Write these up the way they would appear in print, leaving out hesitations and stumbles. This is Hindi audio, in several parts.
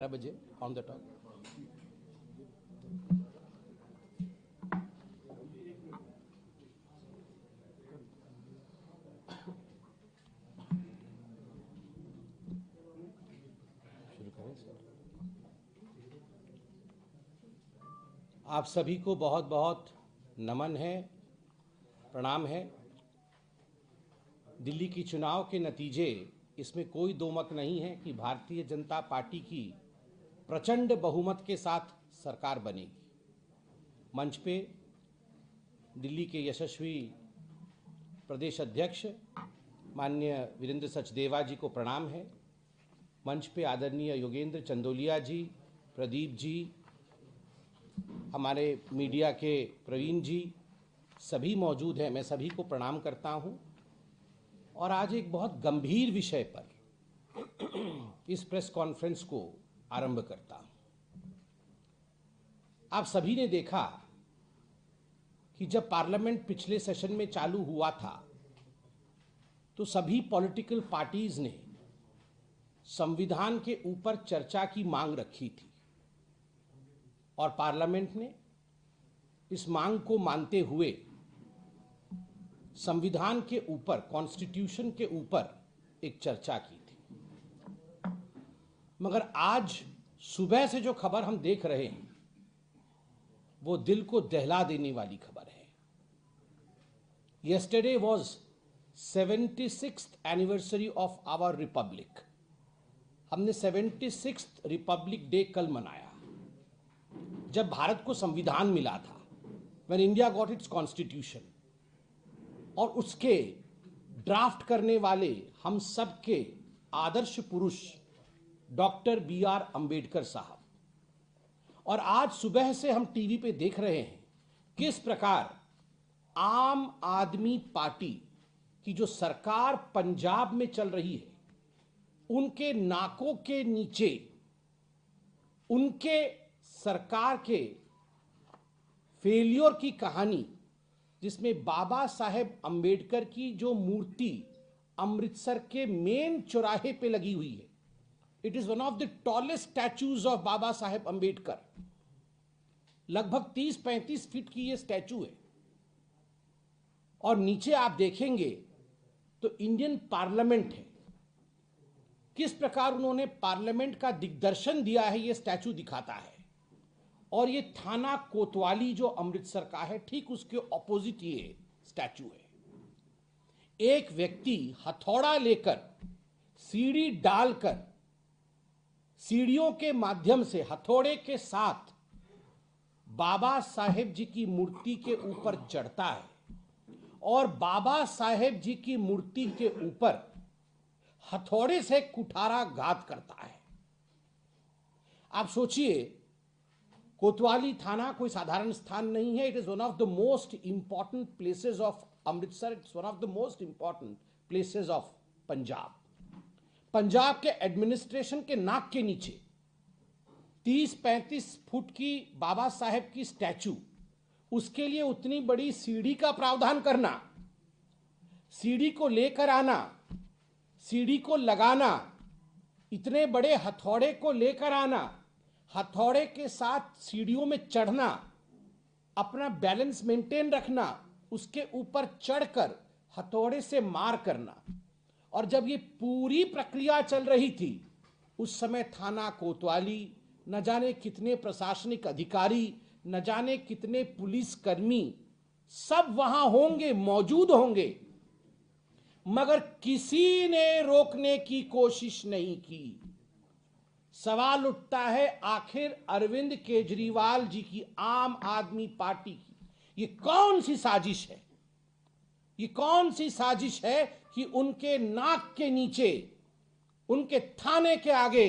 बजे ऑन द टॉप। शुरू करें सर। आप सभी को बहुत बहुत नमन है, प्रणाम है। दिल्ली की चुनाव के नतीजे, इसमें कोई दो मत नहीं है कि भारतीय जनता पार्टी की प्रचंड बहुमत के साथ सरकार बनेगी। मंच पे दिल्ली के यशस्वी प्रदेश अध्यक्ष माननीय वीरेंद्र सचदेवा जी को प्रणाम है। मंच पे आदरणीय योगेंद्र चंदोलिया जी, प्रदीप जी, हमारे मीडिया के प्रवीण जी, सभी मौजूद हैं। मैं सभी को प्रणाम करता हूं और आज एक बहुत गंभीर विषय पर इस प्रेस कॉन्फ्रेंस को आरंभ करता हूं। आप सभी ने देखा कि जब पार्लियामेंट पिछले सेशन में चालू हुआ था तो सभी पॉलिटिकल पार्टीज ने संविधान के ऊपर चर्चा की मांग रखी थी और पार्लियामेंट ने इस मांग को मानते हुए संविधान के ऊपर, कॉन्स्टिट्यूशन के ऊपर एक चर्चा की थी। मगर आज सुबह से जो खबर हम देख रहे हैं वो दिल को दहला देने वाली खबर है। Yesterday was 76th anniversary of our republic। हमने 76th रिपब्लिक डे कल मनाया, जब भारत को संविधान मिला था, when India got its constitution। और उसके ड्राफ्ट करने वाले हम सब के आदर्श पुरुष डॉक्टर B.R. अंबेडकर साहब। और आज सुबह से हम टीवी पे देख रहे हैं किस प्रकार आम आदमी पार्टी की जो सरकार पंजाब में चल रही है, उनके नाकों के नीचे उनके सरकार के फेलियर की कहानी, जिसमें बाबा साहेब अंबेडकर की जो मूर्ति अमृतसर के मेन चौराहे पे लगी हुई है, it is one of the tallest statues of Baba Saheb Ambedkar. लगभग 30-35 फीट की ये स्टैचू है और नीचे आप देखेंगे तो इंडियन पार्लियामेंट है। किस प्रकार उन्होंने पार्लियामेंट का दिग्दर्शन दिया है ये स्टैचू दिखाता है। और ये थाना कोतवाली जो अमृतसर का है, ठीक उसके ऑपोजिट ये स्टैचू है। एक व्यक्ति हथौड़ा लेकर, सीढ़ी डालकर, सीढ़ियों के माध्यम से हथौड़े के साथ बाबा साहेब जी की मूर्ति के ऊपर चढ़ता है और बाबा साहेब जी की मूर्ति के ऊपर हथौड़े से कुठाराघात करता है। आप सोचिए, कोतवाली थाना कोई साधारण स्थान नहीं है। It is one of the most important places of Amritsar. It's one of the most important places of Punjab. Punjab के एडमिनिस्ट्रेशन के नाक के नीचे 30-35 फुट की बाबा साहेब की स्टैचू, उसके लिए उतनी बड़ी सीढ़ी का प्रावधान करना, सीढ़ी को लेकर आना, सीढ़ी को लगाना, इतने बड़े हथौड़े को लेकर आना, हथौड़े के साथ सीढ़ियों में चढ़ना, अपना बैलेंस मेंटेन रखना, उसके ऊपर चढ़कर हथौड़े से मार करना। और जब ये पूरी प्रक्रिया चल रही थी, उस समय थाना कोतवाली, न जाने कितने प्रशासनिक अधिकारी, न जाने कितने पुलिसकर्मी, सब वहां होंगे, मौजूद होंगे, मगर किसी ने रोकने की कोशिश नहीं की। सवाल उठता है, आखिर अरविंद केजरीवाल जी की आम आदमी पार्टी की ये कौन सी साजिश है? ये कौन सी साजिश है कि उनके नाक के नीचे, उनके थाने के आगे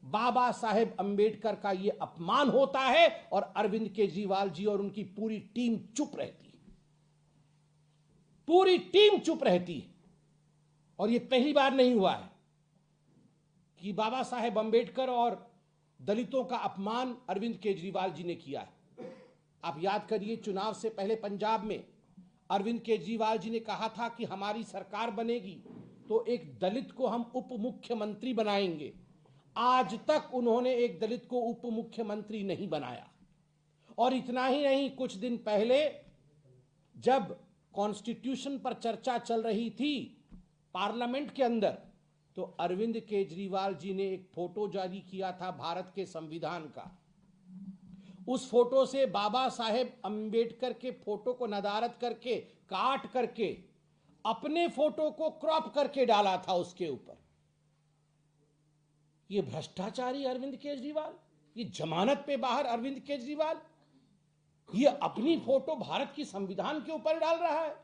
बाबा साहेब अंबेडकर का ये अपमान होता है और अरविंद केजरीवाल जी और उनकी पूरी टीम चुप रहती है। पूरी टीम चुप रहती है। और ये पहली बार नहीं हुआ है कि बाबा साहेब अंबेडकर और दलितों का अपमान अरविंद केजरीवाल जी ने किया है। आप याद करिए, चुनाव से पहले पंजाब में अरविंद केजरीवाल जी ने कहा था कि हमारी सरकार बनेगी तो एक दलित को हम उप मुख्यमंत्री बनाएंगे। आज तक उन्होंने एक दलित को उप मुख्यमंत्री नहीं बनाया। और इतना ही नहीं, कुछ दिन पहले जब कॉन्स्टिट्यूशन पर चर्चा चल रही थी पार्लियामेंट के अंदर, तो अरविंद केजरीवाल जी ने एक फोटो जारी किया था भारत के संविधान का। उस फोटो से बाबा साहेब अंबेडकर के फोटो को नदारद करके, काट करके, अपने फोटो को क्रॉप करके डाला था उसके ऊपर। ये भ्रष्टाचारी अरविंद केजरीवाल, ये जमानत पे बाहर अरविंद केजरीवाल, ये अपनी फोटो भारत की संविधान के ऊपर डाल रहा है।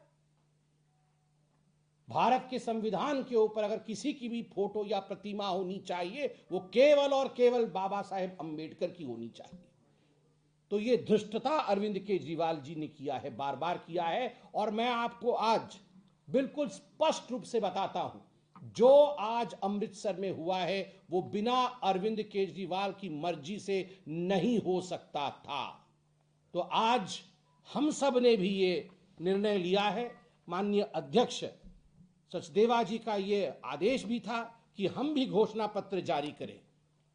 भारत के संविधान के ऊपर अगर किसी की भी फोटो या प्रतिमा होनी चाहिए, वो केवल और केवल बाबा साहेब अंबेडकर की होनी चाहिए। तो ये धृष्टता अरविंद केजरीवाल जी ने किया है, बार बार किया है। और मैं आपको आज बिल्कुल स्पष्ट रूप से बताता हूं, जो आज अमृतसर में हुआ है वो बिना अरविंद केजरीवाल की मर्जी से नहीं हो सकता था। तो आज हम सब ने भी ये निर्णय लिया है, माननीय अध्यक्ष सचदेवा जी का ये आदेश भी था कि हम भी घोषणा पत्र जारी करें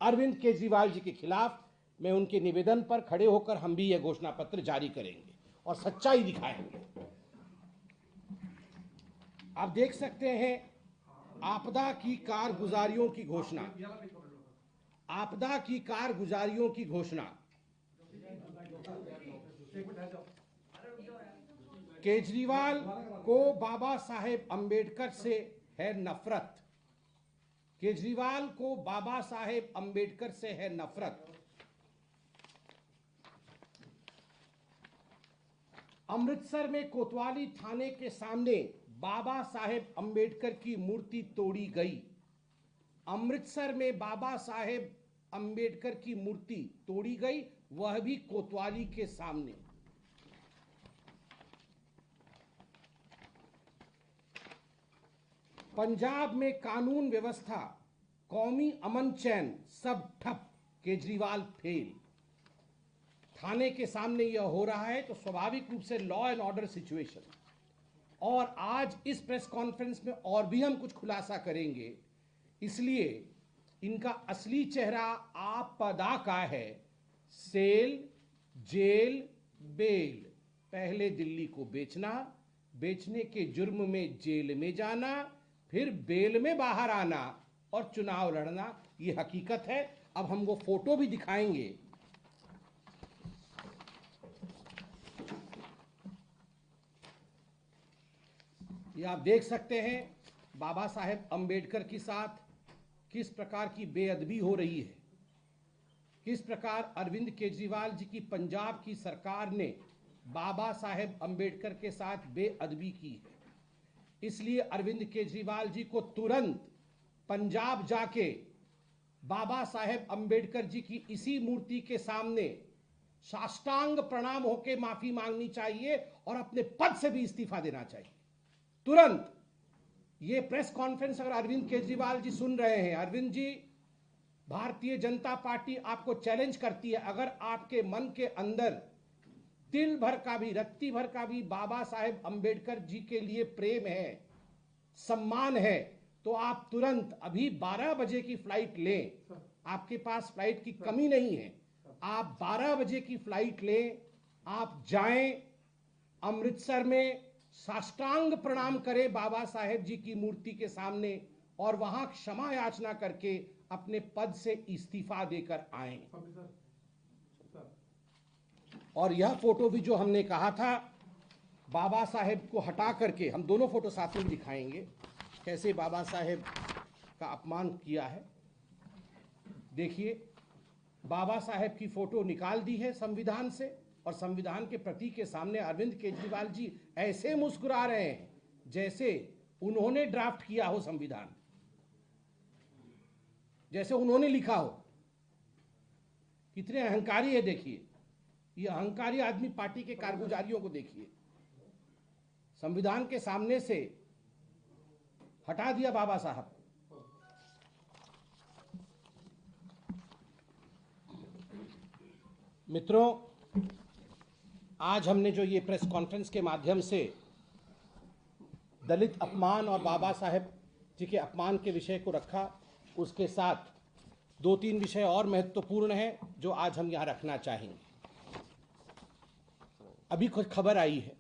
अरविंद केजरीवाल जी के खिलाफ। मैं उनके निवेदन पर खड़े होकर हम भी यह घोषणा पत्र जारी करेंगे और सच्चाई दिखाएंगे। आप देख सकते हैं आपदा की कारगुजारियों की घोषणा, आपदा की कारगुजारियों की घोषणा। केजरीवाल को बाबा साहेब अंबेडकर से है नफरत, केजरीवाल को बाबा साहेब अंबेडकर से है नफरत। अमृतसर में कोतवाली थाने के सामने बाबा साहेब अंबेडकर की मूर्ति तोड़ी गई। अमृतसर में बाबा साहेब अंबेडकर की मूर्ति तोड़ी गई, वह भी कोतवाली के सामने। पंजाब में कानून व्यवस्था, कौमी अमन चैन सब ठप, केजरीवाल फेल। थाने के सामने यह हो रहा है तो स्वाभाविक रूप से लॉ एंड ऑर्डर सिचुएशन। और आज इस प्रेस कॉन्फ्रेंस में और भी हम कुछ खुलासा करेंगे, इसलिए इनका असली चेहरा आपदा का है। Cell, jail, bail. पहले दिल्ली को बेचना, बेचने के जुर्म में जेल में जाना, फिर बेल में बाहर आना और चुनाव लड़ना, ये हकीकत है। अब हम वो फोटो भी दिखाएंगे। ये आप देख सकते हैं बाबा साहेब अंबेडकर के साथ किस प्रकार की बेअदबी हो रही है, किस प्रकार अरविंद केजरीवाल जी की पंजाब की सरकार ने बाबा साहेब अंबेडकर के साथ बेअदबी की है। इसलिए अरविंद केजरीवाल जी को तुरंत पंजाब जाके बाबा साहेब अंबेडकर जी की इसी मूर्ति के सामने साष्टांग प्रणाम होकर माफी मांगनी चाहिए और अपने पद से भी इस्तीफा देना चाहिए तुरंत। ये प्रेस कॉन्फ्रेंस अगर अरविंद केजरीवाल जी सुन रहे हैं, अरविंद जी, भारतीय जनता पार्टी आपको चैलेंज करती है, अगर आपके मन के अंदर तिल भर का भी, रत्ती भर का भी बाबा साहेब अंबेडकर जी के लिए प्रेम है, सम्मान है, तो आप तुरंत अभी 12 बजे की फ्लाइट लें। आपके पास फ्लाइट की कमी नहीं है, आप 12 बजे की फ्लाइट लें, आप जाएं अमृतसर में, साष्टांग प्रणाम करें बाबा साहेब जी की मूर्ति के सामने और वहां क्षमा याचना करके अपने पद से इस्तीफा देकर आएं। और यह फोटो भी जो हमने कहा था बाबा साहेब को हटा करके, हम दोनों फोटो साथ में दिखाएंगे कैसे बाबा साहेब का अपमान किया है। देखिए, बाबा साहेब की फोटो निकाल दी है संविधान से और संविधान के प्रतीक के सामने अरविंद केजरीवाल जी ऐसे मुस्कुरा रहे हैं जैसे उन्होंने ड्राफ्ट किया हो संविधान, जैसे उन्होंने लिखा हो। कितने अहंकारी है देखिए, ये अहंकारी आदमी पार्टी के कारगुजारियों को देखिए, संविधान के सामने से हटा दिया बाबा साहब। मित्रों, आज हमने जो ये प्रेस कॉन्फ्रेंस के माध्यम से दलित अपमान और बाबा साहेब जी के अपमान के विषय को रखा, उसके साथ दो तीन विषय और महत्वपूर्ण हैं जो आज हम यहाँ रखना चाहेंगे। अभी कुछ खबर आई है,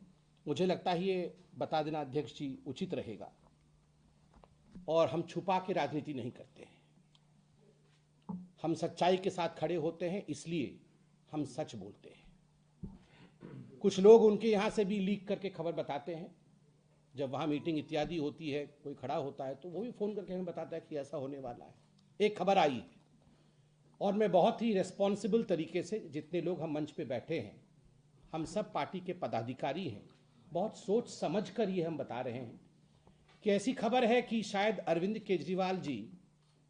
मुझे लगता है ये बता देना अध्यक्ष जी उचित रहेगा, और हम छुपा के राजनीति नहीं करते हैं, हम सच्चाई के साथ खड़े होते हैं, इसलिए हम सच बोलते हैं। कुछ लोग उनके यहाँ से भी लीक करके खबर बताते हैं, जब वहाँ मीटिंग इत्यादि होती है, कोई खड़ा होता है तो वो भी फ़ोन करके हमें बताता है कि ऐसा होने वाला है। एक खबर आई है, और मैं बहुत ही रेस्पॉन्सिबल तरीके से, जितने लोग हम मंच पे बैठे हैं, हम सब पार्टी के पदाधिकारी हैं, बहुत सोच समझ कर ये हम बता रहे हैं कि ऐसी खबर है कि शायद अरविंद केजरीवाल जी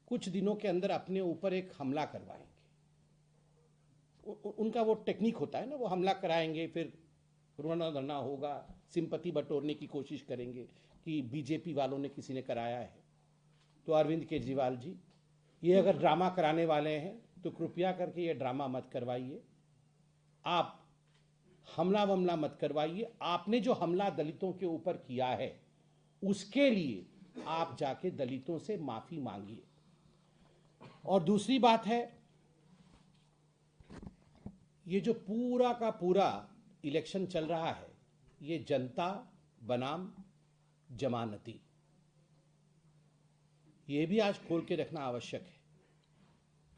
कुछ दिनों के अंदर अपने ऊपर एक हमला करवाएंगे। उनका वो टेक्निक होता है ना, वो हमला कराएंगे, फिर रोना धरना होगा, सिंपैथी बटोरने की कोशिश करेंगे कि बीजेपी वालों ने किसी ने कराया है। तो अरविंद केजरीवाल जी, ये अगर ड्रामा कराने वाले हैं तो कृपया करके ये ड्रामा मत करवाइए, आप हमला वमला मत करवाइए। आपने जो हमला दलितों के ऊपर किया है उसके लिए आप जाके दलितों से माफी मांगिए। और दूसरी बात है, ये जो पूरा का पूरा इलेक्शन चल रहा है, ये जनता बनाम जमानती, ये भी आज खोल के रखना आवश्यक है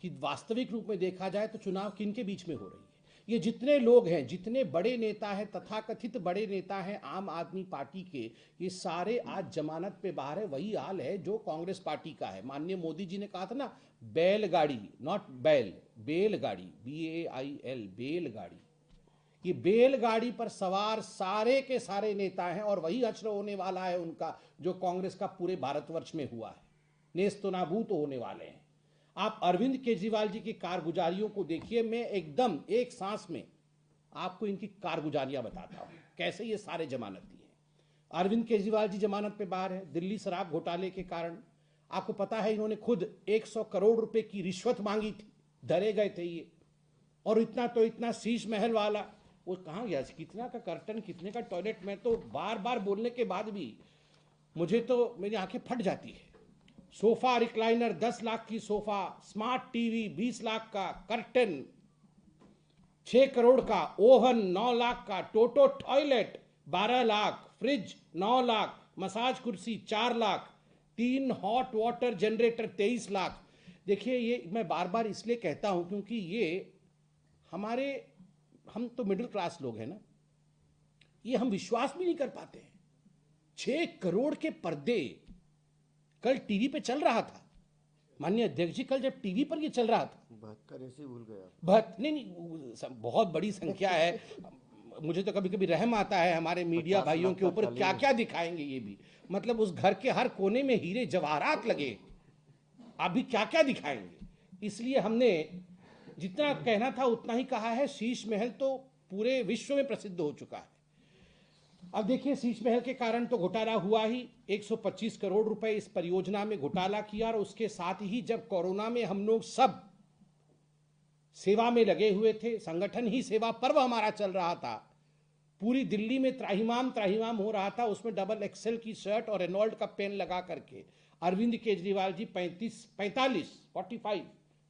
कि वास्तविक रूप में देखा जाए तो चुनाव किन के बीच में हो रही है। ये जितने लोग हैं, जितने बड़े नेता हैं, तथाकथित बड़े नेता हैं आम आदमी पार्टी के, ये सारे आज जमानत पे बाहर है। वही हाल है जो कांग्रेस पार्टी का है। माननीय मोदी जी ने कहा था ना, बैलगाड़ी, नॉट बैल, बेलगाड़ी, BAIL, बेलगाड़ी। ये बेलगाड़ी पर सवार सारे के सारे नेता हैं, और वही हश्र होने वाला है उनका जो कांग्रेस का पूरे भारतवर्ष में हुआ है, नेस्तो नाबूद होने वाले हैं। आप अरविंद केजरीवाल जी की कारगुजारियों को देखिए, मैं एकदम एक सांस में आपको इनकी कारगुजारियां बताता हूं, कैसे ये सारे जमानती हैं। अरविंद केजरीवाल जी जमानत पे बाहर है दिल्ली शराब घोटाले के कारण। आपको पता है इन्होंने खुद 100 करोड़ रुपए की रिश्वत मांगी थी, धरे गए थे ये। और इतना तो इतना, शीश महल वाला, वो कहाँ गया, कितना का कर्टन, कितने का टॉयलेट, मैं तो बार बार बोलने के बाद भी मुझे तो मेरी आंखें फट जाती है। सोफा रिक्लाइनर 10 लाख की सोफा, स्मार्ट टीवी 20 लाख का, कर्टन 6 करोड़ का, ओवन 9 लाख का, Toto toilet 12 lakh, fridge 9 lakh, massage कुर्सी 4 lakh, 3 hot water generator 23 lakh. देखिए, ये मैं बार बार इसलिए कहता हूं क्योंकि ये हम तो मिडिल क्लास लोग हैं ना, ये हम विश्वास भी नहीं कर पाते हैं। 6 करोड़ के पर्दे कल टीवी पे चल रहा था। माननीय अध्यक्ष जी, कल जब टीवी पर ये चल रहा था, 72 ऐसे भूल गया। नहीं, बहुत बड़ी संख्या है। मुझे तो कभी कभी रहम आता है हमारे मीडिया भाइयों के ऊपर, क्या क्या दिखाएंगे ये भी। मतलब उस घर के हर कोने में हीरे जवाहरात लगे, अभी क्या क्या दिखाएंगे। इसलिए हमने जितना कहना था उतना ही कहा है। शीश महल तो पूरे विश्व में प्रसिद्ध हो चुका है। अब देखिए, शीश महल के कारण तो घोटाला हुआ ही, 125 करोड़ रुपए इस परियोजना में घोटाला किया। और उसके साथ ही जब कोरोना में हम लोग सब सेवा में लगे हुए थे, संगठन ही सेवा पर्व हमारा चल रहा था, पूरी दिल्ली में त्राहिमाम त्राहिमाम हो रहा था, उसमें डबल XL की शर्ट और रेनॉल्ड का पेन लगा करके अरविंद केजरीवाल जी 45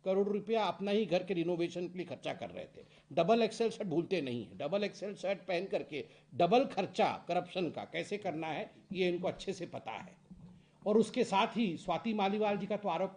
करोड़ रुपया अपना ही घर के रिनोवेशन के लिए खर्चा कर रहे थे। डबल XL शर्ट भूलते नहीं है, डबल XL शर्ट पहन करके डबल खर्चा करप्शन का कैसे करना है ये इनको अच्छे से पता है। और उसके साथ ही स्वाति मालीवाल जी का तो आरोप